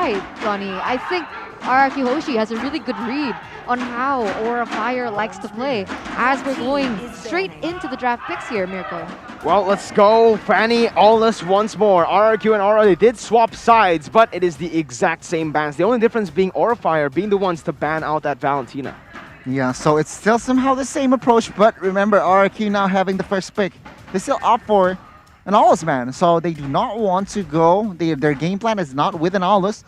right, Ronnie. I think Araki Hoshi has a really good read on how Aura Fire likes to play as we're going straight into the draft picks here, Mirko. Well, let's go, Fanny, Aulus once more. RRQ and Aura, they did swap sides, but it is the exact same bans. The only difference being Aura Fire being the ones to ban out that Valentina. Yeah, so it's still somehow the same approach, but remember, RRQ now having the first pick. They still opt for an Aulus ban, so they do not want to go. Their game plan is not with an Aulus.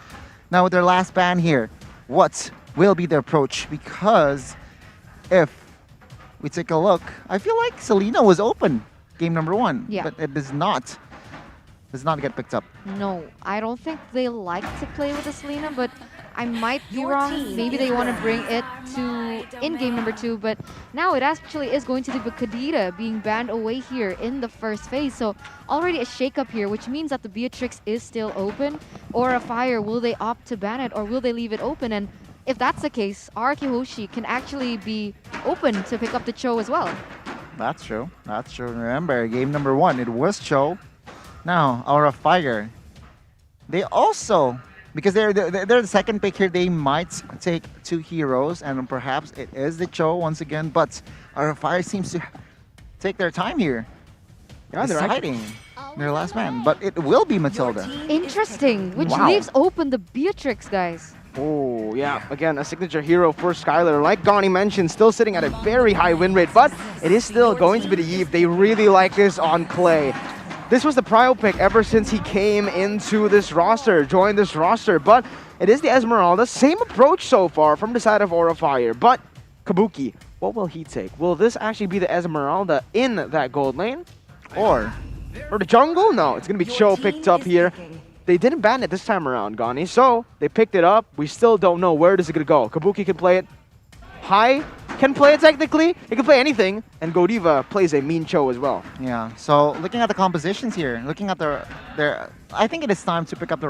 Now with their last ban here, what will be the approach? Because if we take a look, I feel like Selena was open game number 1, Yeah. but it does not get picked up. No, I don't think they like to play with the Selena, but I might be wrong. Maybe they want to bring it to in game number 2, but now it actually is going to be Kadita being banned away here in the first phase. So already a shakeup here, which means that the Beatrix is still open. Or a Fire, will they opt to ban it or will they leave it open? And if that's the case, Araki Hoshi can actually be open to pick up the Cho as well. That's true. That's true. Remember, game number 1, it was Cho. Now, Aura Fire. They also, because they're the second pick here, they might take 2 heroes, and perhaps it is the Cho once again, but Aura Fire seems to take their time here. Yeah, they're deciding their last man, but it will be Matilda. Interesting, which Wow. leaves open the Beatrix, guys. Oh, yeah. Again, a signature hero for Skylar. Like Gani mentioned, still sitting at a very high win rate, but it is still going to be the Eve. They really like this on Clay. This was the prio pick ever since he came into this roster, joined this roster, but it is the Esmeralda. Same approach so far from the side of Aura Fire, but Kabuki, what will he take? Will this actually be the Esmeralda in that gold lane? Or the jungle? No, it's going to be Cho picked up here. They didn't ban it this time around, Gani, so they picked it up. We still don't know where this is going to go. Kabuki can play it. High can play it technically. It can play anything. And Godiva plays a mean Cho as well. yeah, so looking at the compositions here, looking at their I think it is time to pick up the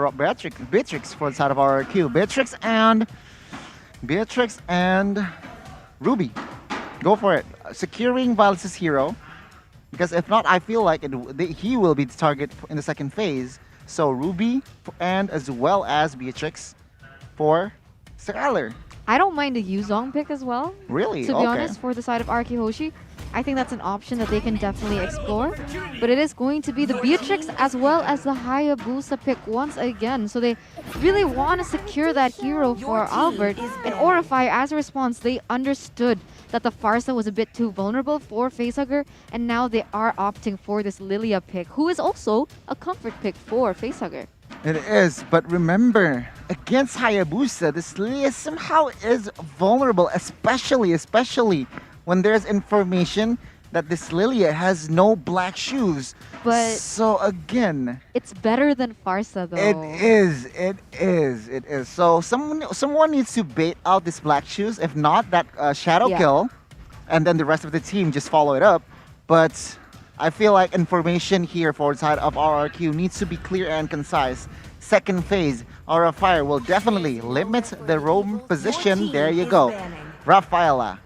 Beatrix for the side of RRQ. Beatrix and Ruby. Go for it. Securing Violet's hero. Because if not, I feel like he will be the target in the second phase. So Ruby and as well as Beatrix for Skylar. I don't mind a Yuzong pick as well. Really? To be Okay. honest, for the side of Araki Hoshi, I think that's an option that they can definitely explore. But it is going to be the Beatrix as well as the Hayabusa pick once again. So they really want to secure that hero for Albert. And Aura Fire, as a response, they understood that the Farsa was a bit too vulnerable for Facehugger. And now they are opting for this Lilia pick, who is also a comfort pick for Facehugger. It is, but remember, against Hayabusa, this Lilia somehow is vulnerable, especially when there's information that this Lilia has no black shoes. But so again, it's better than Farsa, though. it is. So someone needs to bait out this black shoes. If not, that shadow Yeah. kill, and then the rest of the team just follow it up. But I feel like information here for the side of RRQ needs to be clear and concise. Second phase, Aura Fire will definitely limit the roam position. There you go. Rafaela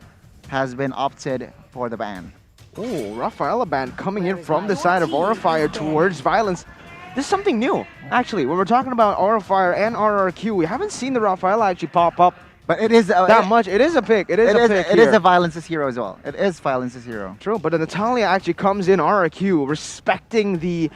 has been opted for the ban. Oh, Rafaela band coming in from the side of Aura Fire towards Violence. This is something new, actually. When we're talking about Aura Fire and RRQ, we haven't seen the Rafaela actually pop up But it is that much. It is a pick. It is a pick It is here. a Violence's hero as well. It is Violence's hero. True, but Natalia actually comes in RRQ, respecting the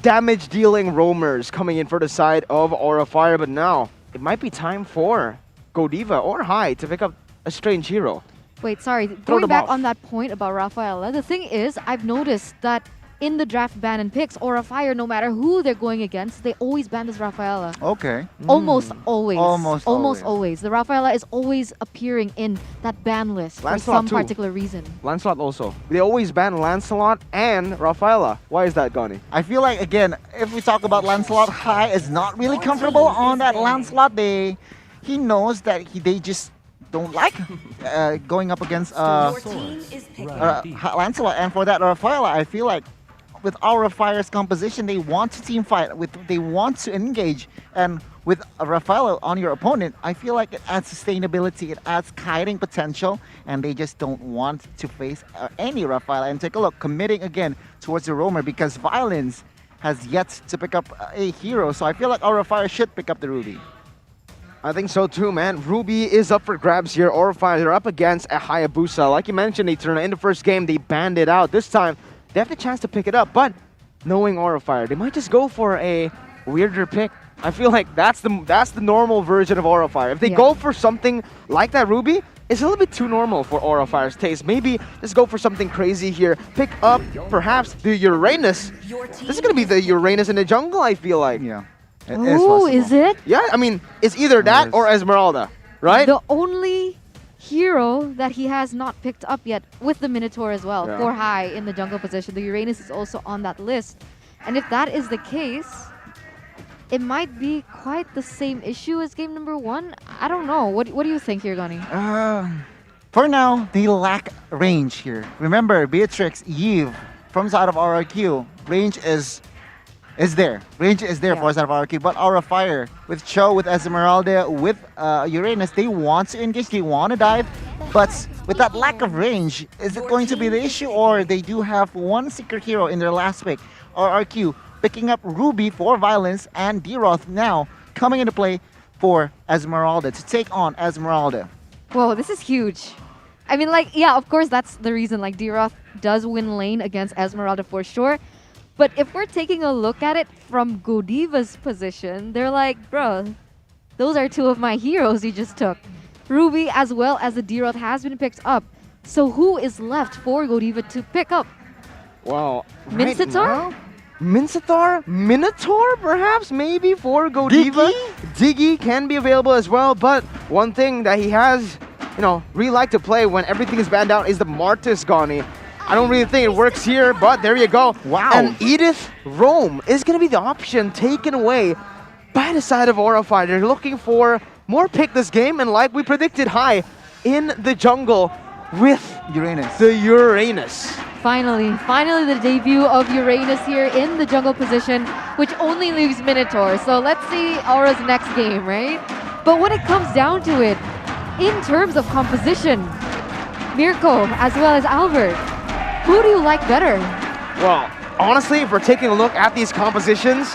damage-dealing roamers coming in for the side of Aura Fire. But now, it might be time for Godiva or Hai to pick up a strange hero. Wait, sorry. Throw Going them back off. on that point about Rafaela, the thing is, I've noticed that in the draft ban and picks, Aura Fire, no matter who they're going against, they always ban this Rafaela. Okay. Almost always. Almost always. The Rafaela is always appearing in that ban list for Lancelot some too. particular reason. Lancelot also. They always ban Lancelot and Rafaela. Why is that, Gani? I feel like, again, if we talk about Lancelot, Hai is not really comfortable on that Lancelot. He knows that they just don't like going up against Lancelot. And for that Rafaela, I feel like with Aura Fire's composition, they want to team fight. They want to engage. And with Rafaela on your opponent, I feel like it adds sustainability, it adds kiting potential, and they just don't want to face any Rafaela. And take a look, committing again towards the roamer because Violence has yet to pick up a hero. So I feel like Aura Fire should pick up the Ruby. I think so too, man. Ruby is up for grabs here. Orifire, they're up against a Hayabusa. Like you mentioned, Eternal, in the first game, they banned it out. This time, they have the chance to pick it up, but knowing Orifire, they might just go for a weirder pick. I feel like that's the normal version of Orifire. If they go for something like that Ruby, it's a little bit too normal for Orifire's taste. Maybe just go for something crazy here. Pick up perhaps the Uranus. This is going to be the Uranus in the jungle, I feel like. Yeah. Oh, is it? Yeah, I mean, it's either that or Esmeralda, right? The only hero that he has not picked up yet with the Minotaur as well, for high in the jungle position. The Uranus is also on that list. And if that is the case, it might be quite the same issue as game number 1. I don't know. What do you think here, Gani? For now, they lack range here. Remember, Beatrix, Eve, from side of RRQ, range is there. Range is there for side of RRQ. But Orifire, with Cho, with Esmeralda, with Uranus, they want to engage, they want to dive. But with that lack of range, is it going to be the issue? Or they do have one secret hero in their last pick, RRQ, picking up Ruby for Violence, and D-Roth now coming into play for Esmeralda to take on Esmeralda. Whoa, this is huge. I mean, like, yeah, of course, that's the reason. Like, D-Roth does win lane against Esmeralda for sure. But if we're taking a look at it from Godiva's position, they're like, bro, those are two of my heroes you just took. Ruby as well as the D-Roth has been picked up. So who is left for Godiva to pick up? Well, Mincetar? Mincetar? Minotaur, perhaps, maybe, for Godiva. Diggy can be available as well, but one thing that he has, really like to play when everything is banned out is the Martis, Gani. I don't really think it works here, but there you go. Wow. And Edith Rome is going to be the option taken away by the side of Orifire. They're looking for more pick this game, and like we predicted, high in the jungle with the Uranus. Finally the debut of Uranus here in the jungle position, which only leaves Minotaur. So let's see Aura's next game, right? But when it comes down to it, in terms of composition, Mirko as well as Albert, who do you like better? Well, honestly, if we're taking a look at these compositions,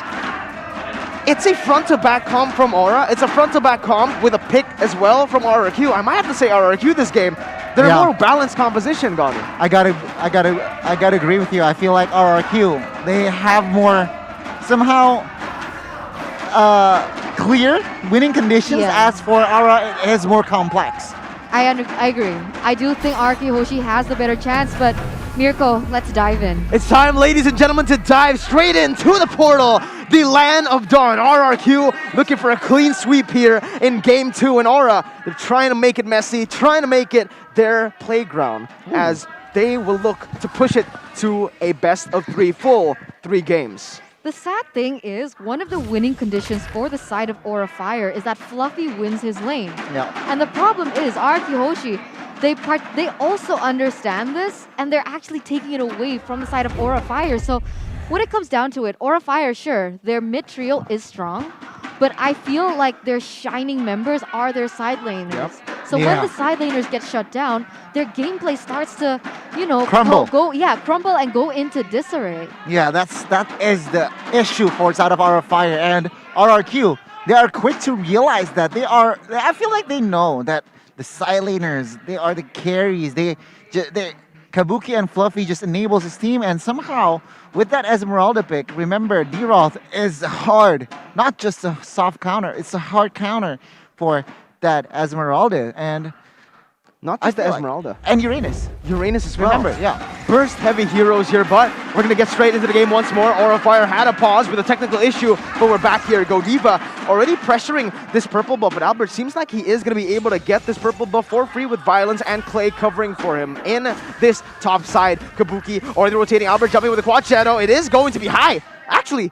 it's a front-to-back comp from Aura. It's a front-to-back comp with a pick as well from RRQ. I might have to say RRQ this game. They're a more balanced composition, Gani. I gotta agree with you. I feel like RRQ, they have more somehow clear winning conditions. As for Aura, it is more complex. I agree. I do think RRQ Hoshi has the better chance, but Mirko, let's dive in. It's time, ladies and gentlemen, to dive straight into the portal, the Land of Dawn. RRQ looking for a clean sweep here in Game 2, and Aura, they're trying to make it messy, trying to make it their playground, as they will look to push it to a best of 3, full 3 games. The sad thing is, one of the winning conditions for the side of Orifire is that Fluffy wins his lane. And the problem is, RRQ Hoshi, they also understand this, and they're actually taking it away from the side of Orifire. So when it comes down to it, Orifire, sure, their mid trio is strong, but I feel like their shining members are their side laners. So when the side laners get shut down, their gameplay starts to, crumble. Crumble and go into disarray. Yeah, that is the issue for side of Orifire and RRQ. They are quick to realize that I feel like they know that the side laners, they are the carries. They Kabuki and Fluffy just enables his team, and somehow with that Esmeralda pick, remember D-Roth is hard, not just a soft counter, it's a hard counter for that Esmeralda, and not just the Esmeralda. And Uranus. Uranus as well. Remember, Burst heavy heroes here, but we're going to get straight into the game once more. Orifire had a pause with a technical issue, but we're back here. Godiva already pressuring this purple buff, but Albert seems like he is going to be able to get this purple buff for free with Violence and Clay covering for him in this top side. Kabuki already rotating, Albert jumping with a quad shadow. It is going to be high. Actually,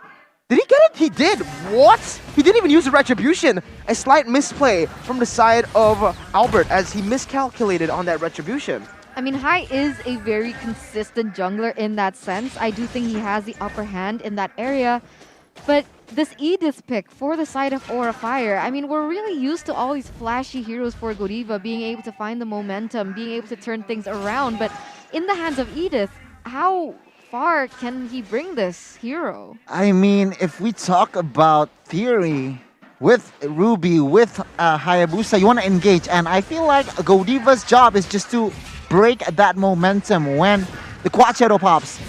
did he get it? He did. What? He didn't even use the Retribution. A slight misplay from the side of Albert as he miscalculated on that Retribution. I mean, Hai is a very consistent jungler in that sense. I do think he has the upper hand in that area. But this Edith pick for the side of Orifire, I mean, we're really used to all these flashy heroes for Godiva being able to find the momentum, being able to turn things around. But in the hands of Edith, how far can he bring this hero? I mean, if we talk about theory, with Ruby, with Hayabusa, you want to engage. And I feel like Godiva's job is just to break that momentum when the quad shadow pops.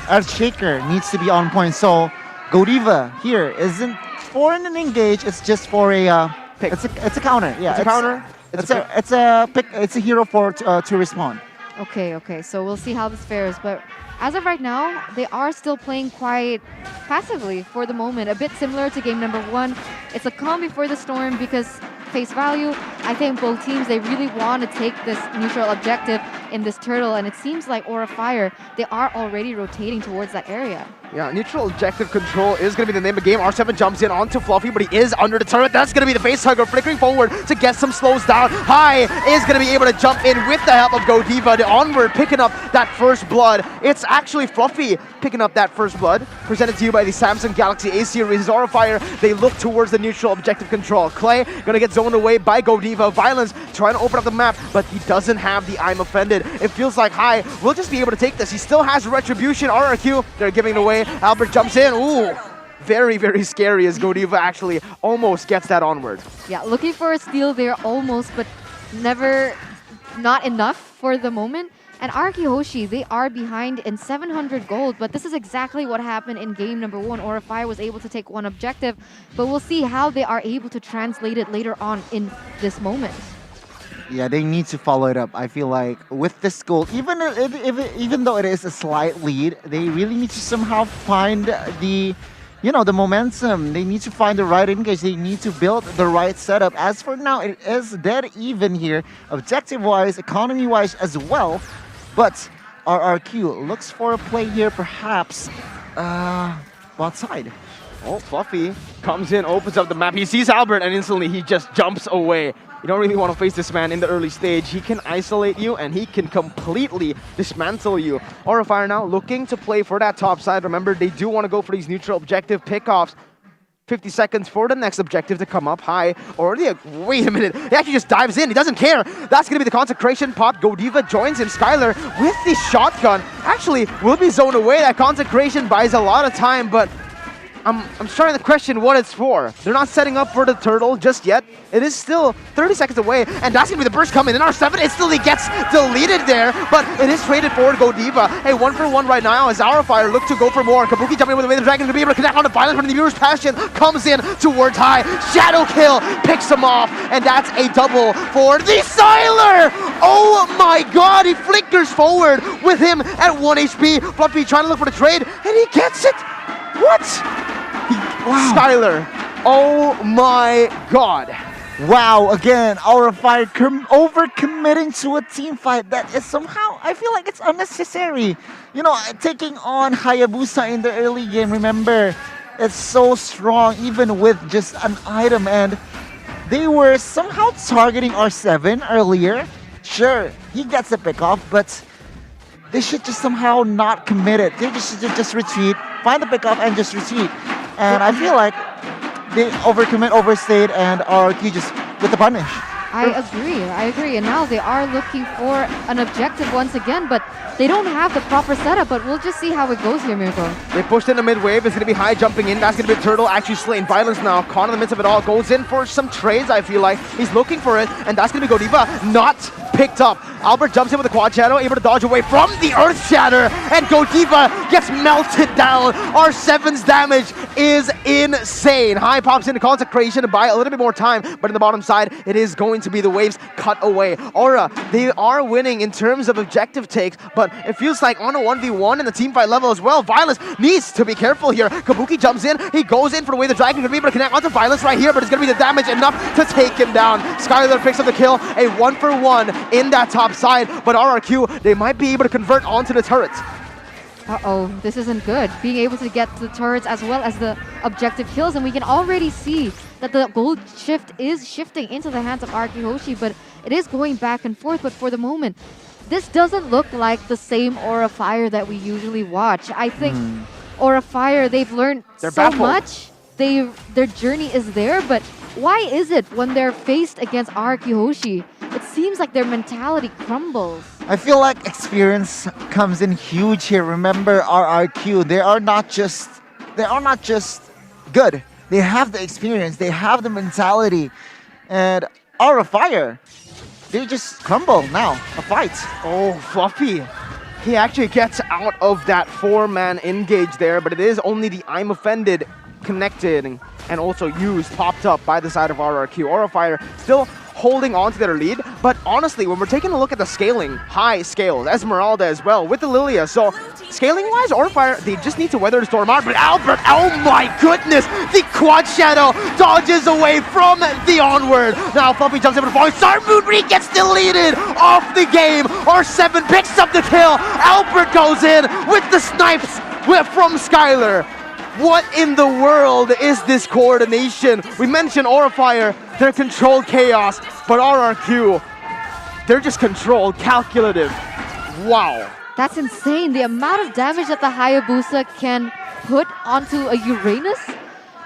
Earthshaker needs to be on point. So Godiva here isn't for an engage, it's just for a Pick. it's a counter. Yeah, It's a counter. It's a pick. It's a hero for to respond. Okay, so we'll see how this fares. But as of right now, they are still playing quite passively for the moment. A bit similar to game number 1. It's a calm before the storm because face value, I think both teams, they really want to take this neutral objective in this turtle. And it seems like Aura Fire, they are already rotating towards that area. Yeah, neutral objective control is going to be the name of the game. R7 jumps in onto Fluffy, but he is under the turret. That's going to be the face hugger, flickering forward to get some slows down. High is going to be able to jump in with the help of Godiva. The onward picking up that first blood. It's actually Fluffy picking up that first blood. Presented to you by the Samsung Galaxy A series. Aura Fire, they look towards the neutral objective control. Clay going to get zoned away by Godiva. Violence trying to open up the map, but he doesn't have the I'm offended. It feels like High will just be able to take this. He still has Retribution. RRQ, they're giving it away. Albert jumps in. Ooh, very, very scary as Godiva actually almost gets that onward. Yeah, looking for a steal there almost, but never, not enough for the moment. And Arki Hoshi, they are behind in 700 gold, but this is exactly what happened in game number 1. Aura Fire was able to take one objective, but we'll see how they are able to translate it later on in this moment. Yeah, they need to follow it up. I feel like with this goal, even though it is a slight lead, they really need to somehow find the momentum. They need to find the right engage. They need to build the right setup. As for now, it is dead even here, objective-wise, economy-wise as well. But RRQ looks for a play here, perhaps bot side. Oh, Fluffy comes in, opens up the map. He sees Albert, and instantly he just jumps away. You don't really want to face this man in the early stage. He can isolate you, and he can completely dismantle you. Aura Fire now looking to play for that top side. Remember, they do want to go for these neutral objective pickoffs. 50 seconds for the next objective to come up. High already. Wait a minute. He actually just dives in. He doesn't care. That's going to be the consecration pot. Godiva joins in. Skylar with the shotgun. Actually, will be zoned away. That consecration buys a lot of time, but I'm starting to question what it's for. They're not setting up for the turtle just yet. It is still 30 seconds away, and that's going to be the burst coming in. R7 instantly gets deleted there, but it is traded forward Godiva. Hey, 1-for-1 right now as Aura Fire look to go for more. Kabuki jumping with the way the dragon to be able to connect on the violence from the viewer's passion. Comes in towards High. Shadow kill picks him off, and that's a double for the Siler! Oh my god, he flickers forward with him at 1 HP. Fluffy trying to look for the trade, and he gets it! What? Wow. Skylar. Oh my god. Wow, again, Aura Fire overcommitting to a team fight that is somehow, I feel like it's unnecessary. Taking on Hayabusa in the early game, remember, it's so strong even with just an item, and they were somehow targeting R7 earlier. Sure, he gets a pick off, but they should just somehow not commit it. They just retreat, find the pick off, and just retreat. And I feel like they overcommit, overstayed, and RRQ just with the punish. I agree. And now they are looking for an objective once again, but they don't have the proper setup, but we'll just see how it goes here, Mirko. They pushed in the mid wave. It's going to be High jumping in. That's going to be Turtle actually slaying Violence now. Caught in the midst of it all. Goes in for some trades, I feel like. He's looking for it, and that's going to be Godiva. Not picked up. Albert jumps in with the quad shadow, able to dodge away from the Earth Shatter, and Godiva gets melted down. R7's damage is insane. High pops into Consecration to buy a little bit more time, but in the bottom side, it is going to be the waves cut away. Aura, they are winning in terms of objective takes, but it feels like on a 1v1 in the team fight level as well. Violence needs to be careful here. Kabuki jumps in, he goes in for the way the dragon could be able to connect onto Violence right here, but it's going to be the damage enough to take him down. Skylar picks up the kill, a 1-for-1 in that top side, but RRQ, they might be able to convert onto the turrets. Uh-oh, this isn't good. Being able to get the turrets as well as the objective kills, and we can already see that the gold shift is shifting into the hands of Arki Hoshi, but it is going back and forth. But for the moment, this doesn't look like the same Aura Fire that we usually watch. I think Aura Fire, they've learned much. Their journey is there, but why is it when they're faced against Arki Hoshi, it seems like their mentality crumbles? I feel like experience comes in huge here. Remember RRQ, they are not just good. They have the experience. They have the mentality. And Aura Fire, they just crumble now. A fight. Oh, Fluffy. He actually gets out of that 4-man engage there, but it is only the I'm Offended connected and also used, popped up by the side of RRQ. Aura Fire still holding on to their lead, but honestly, when we're taking a look at the scaling, high scales, Esmeralda as well, with the Lilia, so scaling-wise, Aura Fire, they just need to weather the storm out, but Albert, oh my goodness, the Quad Shadow dodges away from the Onward. Now Fluffy jumps in with a falling star moon, but he gets deleted off the game. R7 picks up the kill. Albert goes in with the snipes from Skylar. What in the world is this coordination? We mentioned Aura Fire, they're controlled chaos, but RRQ, they're just controlled, calculative. Wow. That's insane. The amount of damage that the Hayabusa can put onto a Uranus,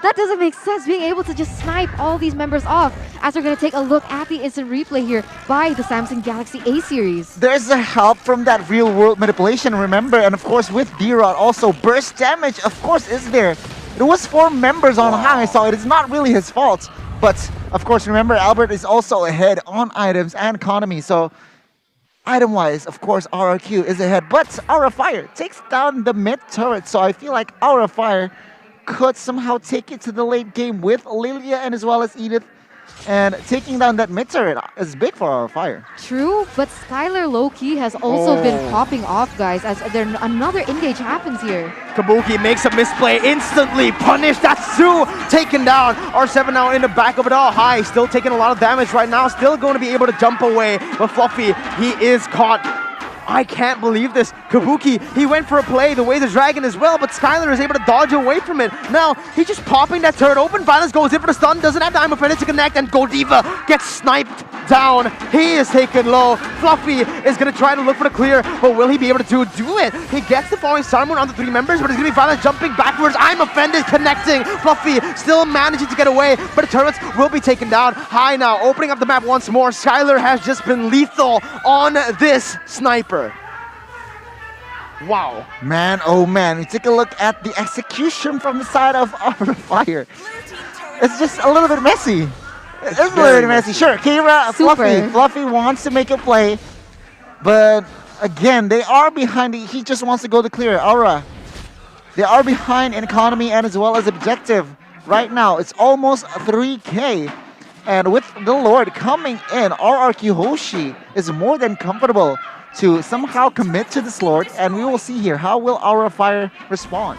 that doesn't make sense. Being able to just snipe all these members off, as we're going to take a look at the instant replay here by the Samsung Galaxy A series. There's a help from that real world manipulation, remember? And of course with D-Rod also, burst damage of course is there. It was 4 members on high, so it is not really his fault. But of course remember, Albert is also ahead on items and economy, so item-wise, of course, RRQ is ahead. But Aura Fire takes down the mid turret, so I feel like Aura Fire could somehow take it to the late game with Lilia and as well as Edith. And taking down that mid turret is big for Aura Fire. True, but Skylar low-key has also been popping off, guys, as another engage happens here. Kabuki makes a misplay, instantly punished. That's 2 taken down. R7 now in the back of it all. High, still taking a lot of damage right now. Still going to be able to jump away. But Fluffy, he is caught. I can't believe this. Kabuki, he went for a play the way the dragon as well, but Skylar is able to dodge away from it. Now, he's just popping that turret open. Violence goes in for the stun, doesn't have time for it to connect, and Godiva gets sniped down. He is taken low. Fluffy is going to try to look for the clear, but will he be able to do it? He gets the falling star moon on the 3 members, but it's going to be Violence jumping backwards. I'm Offended connecting. Fluffy still managing to get away, but the turrets will be taken down. High now, opening up the map once more. Skylar has just been lethal on this sniper. Wow. Man, oh man, we take a look at the execution from the side of Aura Fire. It's just a little bit messy. It's a little bit messy. Sure, Kira, Fluffy wants to make a play, but again, they are behind. He just wants to go to clear. Aura, they are behind in economy and as well as objective. Right now, it's almost 3K. And with the Lord coming in, RRQ Hoshi is more than comfortable to somehow commit to this Lord, and we will see here how will Aura Fire respond.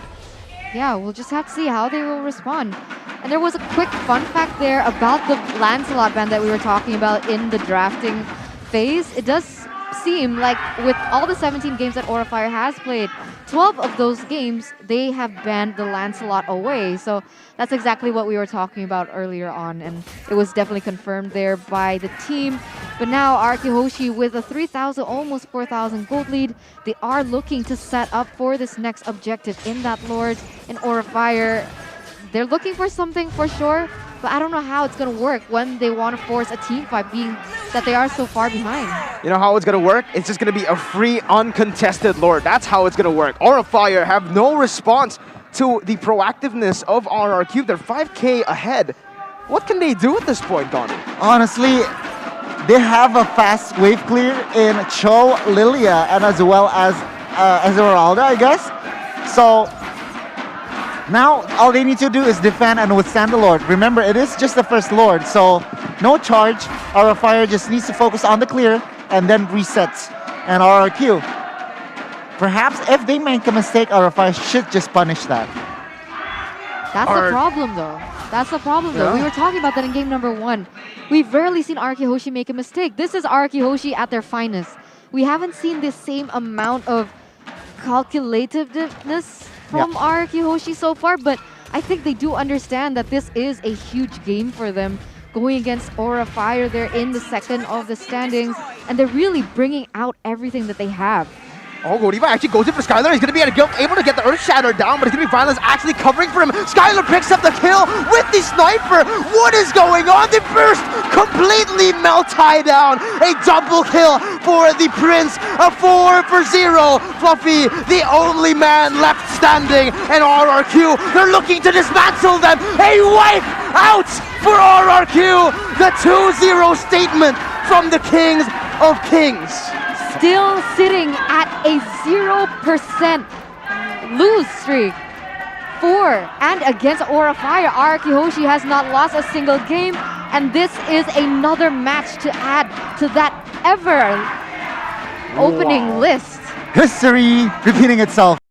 Yeah, we'll just have to see how they will respond. And there was a quick fun fact there about the Lancelot ban that we were talking about in the drafting phase. It does seem like with all the 17 games that Aura Fire has played, 12 of those games, they have banned the Lancelot away. So that's exactly what we were talking about earlier on, and it was definitely confirmed there by the team. But now RRQ Hoshi with a 3,000, almost 4,000 gold lead, they are looking to set up for this next objective in that Lord. And Aura Fire, they're looking for something for sure, but I don't know how it's going to work when they want to force a team fight, being that they are so far behind. You know how it's going to work? It's just going to be a free, uncontested Lord. That's how it's going to work. Aura Fire have no response to the proactiveness of RRQ. They're 5K ahead. What can they do at this point, Donnie? Honestly, they have a fast wave clear in Cho, Lilia, and as well as Esmeralda, I guess. So now all they need to do is defend and withstand the Lord. Remember, it is just the first Lord, so no charge. Aura Fire just needs to focus on the clear and then resets. And RRQ, perhaps if they make a mistake, Aura Fire should just punish that. That's the problem, though. That's the problem, though. We were talking about that in game number 1. We've rarely seen RRQ Hoshi make a mistake. This is RRQ Hoshi at their finest. We haven't seen the same amount of calculativeness from RRQ Hoshi so far, but I think they do understand that this is a huge game for them. Going against Aura Fire, they're in the second of the standings, and they're really bringing out everything that they have. Oh, Godiva actually goes in for Skylar. He's going to be able to get the Earth Shatter down, but it's going to be Violence actually covering for him. Skylar picks up the kill with the sniper. What is going on? The burst completely melt tie down. A double kill for the Prince. A 4-0. Fluffy, the only man left standing. And RRQ, they're looking to dismantle them. A wipe out for RRQ. The 2-0 statement from the Kings of Kings. Still sitting at a 0% lose streak for and against Aura Fire. Araki Hoshi has not lost a single game, and this is another match to add to that ever opening list. History repeating itself.